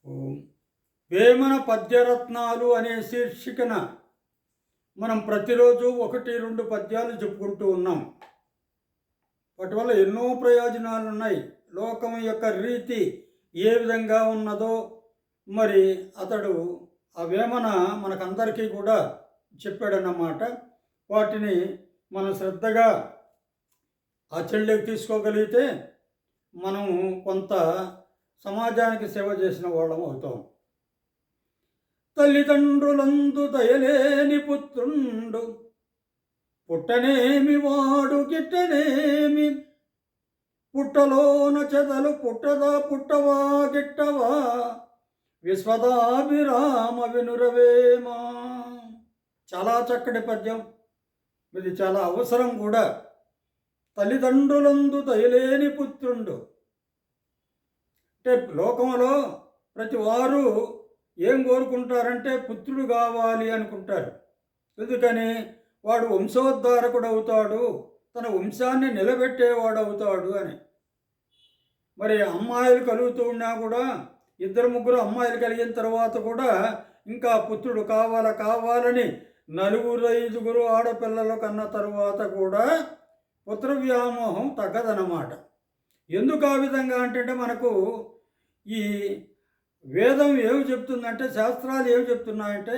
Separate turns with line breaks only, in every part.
ఓం వేమన పద్యరత్నాలు అనే శీర్షికన మనం ప్రతిరోజు 1-2 పద్యాలు చెప్పుకుంటూ ఉన్నాం. వాటి వల్ల ఎన్నో ప్రయోజనాలు ఉన్నాయి. లోకం యొక్క రీతి ఏ విధంగా ఉన్నదో మరి అతడు ఆ వేమన మనకందరికీ కూడా చెప్పాడన్నమాట. వాటిని మనం శ్రద్ధగా ఆచరణలోకి తీసుకోగలిగితే మనం కొంత సమాజానికి సేవ చేసిన వాళ్ళం అవుతాం. తల్లిదండ్రులందు దయలేని పుత్రుండు పుట్టనేమి వాడు గిట్టనేమి, పుట్టలోన చెదలు పుట్టవా గిట్టవా, విశ్వదాభిరామ వినురవేమా. చాలా చక్కటి పద్యం. ఇది చాలా అవసరం కూడా. తల్లిదండ్రులందు దయలేని పుత్రుండు అంటే లోకంలో ప్రతి వారు ఏం కోరుకుంటారంటే పుత్రుడు కావాలి అనుకుంటారు. ఎందుకని? వాడు వంశోద్ధారకుడు అవుతాడు, తన వంశాన్ని నిలబెట్టేవాడు అవుతాడు అని. మరి అమ్మాయిలు కలుగుతూ ఉన్నా కూడా 2-3 అమ్మాయిలు కలిగిన తర్వాత కూడా ఇంకా పుత్రుడు కావాలని 4-5 ఆడపిల్లలు కన్న తర్వాత కూడా పుత్ర వ్యామోహం తగ్గదన్నమాట. ఎందుకు ఆ విధంగా అంటే మనకు ఈ వేదం ఏమి చెప్తుందంటే, శాస్త్రాలు ఏమి చెప్తున్నాయంటే,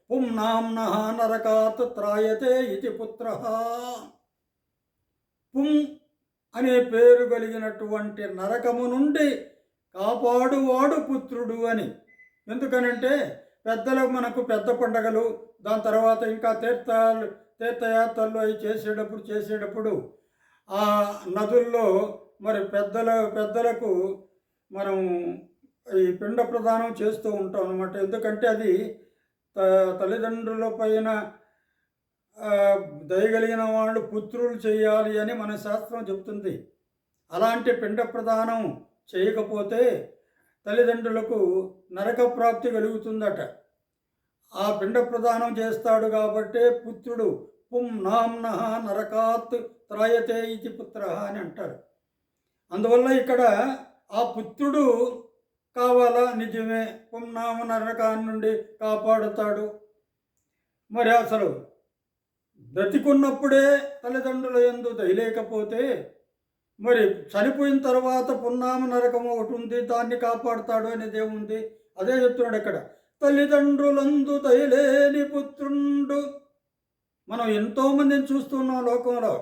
పుంనాంనః నరకాత్ త్రాయతే ఇది పుత్ర. పుం అనే పేరు కలిగినటువంటి నరకము నుండి కాపాడువాడు పుత్రుడు అని. ఎందుకనంటే పెద్దలకు మనకు పెద్ద పండగలు, దాని తర్వాత ఇంకా తీర్థయాత్రలు అవి చేసేటప్పుడు ఆ నదుల్లో మరి పెద్దలకు మనం ఈ పిండ ప్రదానం చేస్తూ ఉంటాం అన్నమాట. ఎందుకంటే అది తల్లిదండ్రుల పైన దయగలిగిన వాళ్ళు పుత్రులు చేయాలి అని మన శాస్త్రం చెబుతుంది. అలాంటి పిండ ప్రదానం చేయకపోతే తల్లిదండ్రులకు నరక ప్రాప్తి కలుగుతుందట. ఆ పిండ ప్రదానం చేస్తాడు కాబట్టే పుత్రుడు పుంనాంనః నరకాత్ త్రాయతే ఇది పుత్ర అని అంటారు. అందువల్ల ఇక్కడ ఆ పుత్రుడు కావాలా? నిజమే, పుంనామ నరకాన్ని నుండి కాపాడుతాడు. మరి అసలు బ్రతికున్నప్పుడే తల్లిదండ్రుల యందు దయలేకపోతే మరి చనిపోయిన తర్వాత పున్నామ నరకం ఒకటి ఉంది, దాన్ని కాపాడుతాడు అనేది ఏముంది? అదే చెప్తున్నాడు ఇక్కడ. తల్లిదండ్రులందు దయలేని పుత్రుండు. మనం ఎంతోమందిని చూస్తున్నాం లోకంలో.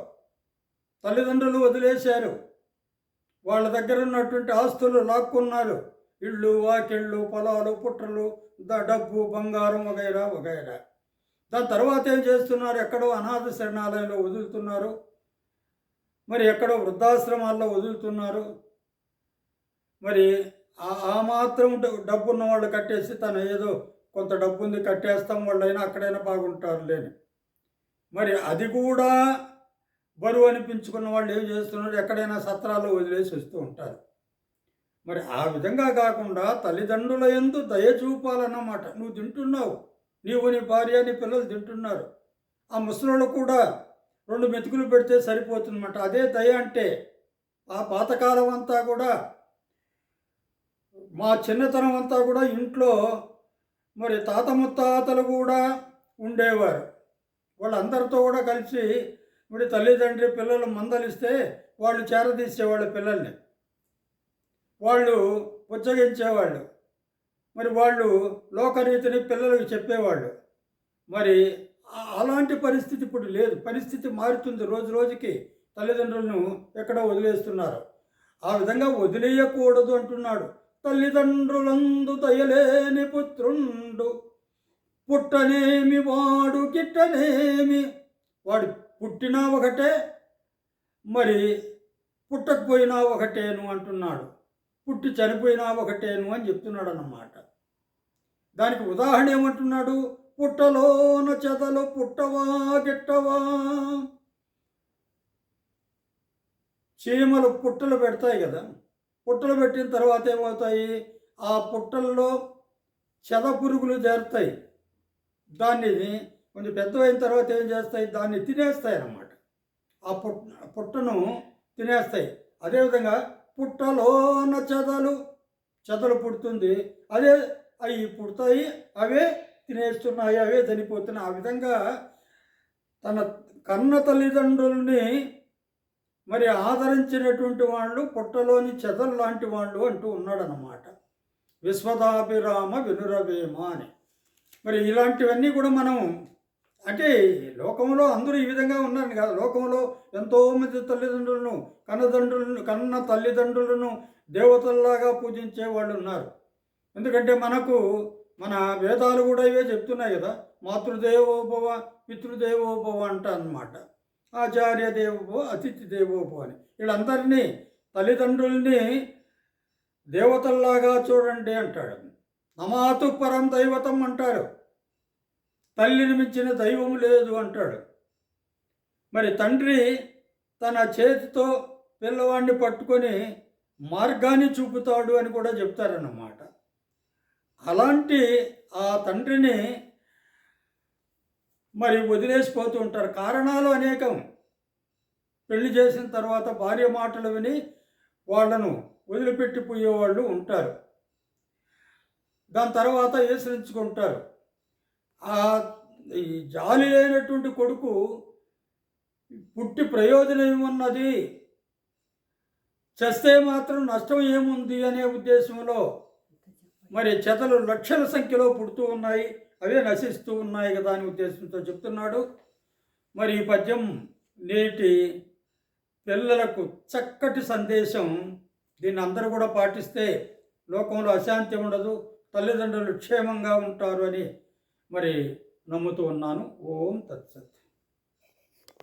తల్లిదండ్రులు వదిలేశారు, వాళ్ళ దగ్గర ఉన్నటువంటి ఆస్తులు లాక్కున్నారు. ఇళ్ళు, వాకిళ్ళు, పొలాలు, పుట్రలు, డబ్బు, బంగారం వగైరా వగైరా. దాని తర్వాత ఏం చేస్తున్నారు? ఎక్కడో అనాథ శరణాలయంలో వదులుతున్నారు, మరి ఎక్కడో వృద్ధాశ్రమాల్లో వదులుతున్నారు. మరి ఆ మాత్రం డబ్బున్న వాళ్ళు కట్టేసి తను ఏదో కొంత డబ్బు ఉంది కట్టేస్తాం, వాళ్ళైనా అక్కడైనా బాగుంటారు లేని. మరి అది కూడా బరువు అనిపించుకున్న వాళ్ళు ఏం చేస్తున్నారు? ఎక్కడైనా సత్రాల్లో వదిలేసి వస్తూ ఉంటారు. మరి ఆ విధంగా కాకుండా తల్లిదండ్రుల యందు దయ చూపాలన్నమాట. నువ్వు తింటున్నావు, నీవు, నీ భార్య, నీ పిల్లలు తింటున్నారు. ఆ ముసలోళ్ళు కూడా 2 మెతుకులు పెడితే సరిపోతుందన్నమాట. అదే దయ అంటే. ఆ పాతకాలం అంతా కూడా, మా చిన్నతనం అంతా కూడా ఇంట్లో మరి తాత ముత్తాతలు కూడా ఉండేవారు. వాళ్ళందరితో కూడా కలిసి మరి తల్లిదండ్రి పిల్లలు మందలిస్తే వాళ్ళు చేరదీసేవాళ్ళు పిల్లల్ని, వాళ్ళు పుచ్చగించేవాళ్ళు. మరి వాళ్ళు లోకరీతిని పిల్లలకు చెప్పేవాళ్ళు. మరి అలాంటి పరిస్థితి ఇప్పుడు లేదు. పరిస్థితి మారుతుంది రోజు రోజుకి. తల్లిదండ్రులను ఎక్కడో వదిలేస్తున్నారు. ఆ విధంగా వదిలేయకూడదు అంటున్నాడు. తల్లిదండ్రులందు దయలేని పుత్రుండు పుట్టనేమి వాడు గిట్టనేమి. వాడు పుట్టినా ఒకటే, మరి పుట్టకపోయినా ఒకటేను అంటున్నాడు. పుట్టి చనిపోయినా ఒకటేను అని చెప్తున్నాడు అన్నమాట. దానికి ఉదాహరణ ఏమంటున్నాడు? పుట్టలోన చెదలు పుట్టవా గిట్టవా. చీమలు పుట్టలు పెడతాయి కదా, పుట్టలు పెట్టిన తర్వాత ఏమవుతాయి? ఆ పుట్టల్లో చెద పురుగులు చేరుతాయి. దాన్ని కొంచెం పెద్దవైన తర్వాత ఏం చేస్తాయి? దాన్ని తినేస్తాయి అన్నమాట. ఆ పుట్టను తినేస్తాయి. అదేవిధంగా పుట్టలోన చెదలు చెదలు పుడుతుంది, అదే అవి పుడతాయి, అవే తినేస్తున్నాయి, అవే చనిపోతున్నాయి. ఆ విధంగా తన కన్న తల్లిదండ్రుల్ని మరి ఆదరించినటువంటి వాళ్ళు పుట్టలోని చెదలు లాంటి వాళ్ళు అంటూ ఉన్నాడనమాట. విశ్వదాభిరామ వినురవేమ అని. మరి ఇలాంటివన్నీ కూడా మనం అంటే లోకంలో అందరూ ఈ విధంగా ఉన్నారు కాదు. లోకంలో ఎంతోమంది తల్లిదండ్రులను కన్న తల్లిదండ్రులను దేవతల్లాగా పూజించే వాళ్ళు ఉన్నారు. ఎందుకంటే మన వేదాలు కూడా ఇవే చెప్తున్నాయి కదా, మాతృదేవోభవ పితృదేవోభవ అంట అన్నమాట. ఆచార్య దేవోభవ అతిథి దేవోభవ అని. వీళ్ళందరినీ తల్లిదండ్రుల్ని దేవతల్లాగా చూడండి అంటాడు. నమాతు పరం దైవతం అంటారు. తల్లిని మించిన దైవం లేదు అంటాడు. మరి తండ్రి తన చేతితో పిల్లవాడిని పట్టుకొని మార్గాన్ని చూపుతాడు అని కూడా చెప్తారన్నమాట. అలాంటి ఆ తండ్రిని మరి వదిలేసిపోతూ ఉంటారు. కారణాలు అనేకం. పెళ్లి చేసిన తర్వాత భార్య మాటలు విని వాళ్ళను వదిలిపెట్టిపోయేవాళ్ళు ఉంటారు. దాని తర్వాత ఏసరించుకుంటారు. ఈ జాలి లేనటువంటి కొడుకు పుట్టి ప్రయోజనం ఏమున్నది, చేస్తే మాత్రం నష్టం ఏముంది అనే ఉద్దేశంలో మరి చెతలు లక్షల సంఖ్యలో పుడుతూ ఉన్నాయి, అవే నశిస్తూ ఉన్నాయి కదా అని ఉద్దేశంతో చెప్తున్నాడు. మరి ఈ పద్యం నేటి పిల్లలకు చక్కటి సందేశం. దీన్ని అందరూ కూడా పాటిస్తే లోకంలో అశాంతి ఉండదు, తల్లిదండ్రులు క్షేమంగా ఉంటారు అని మరి నమ్ముతూ ఉన్నాను. ఓం తత్సత్.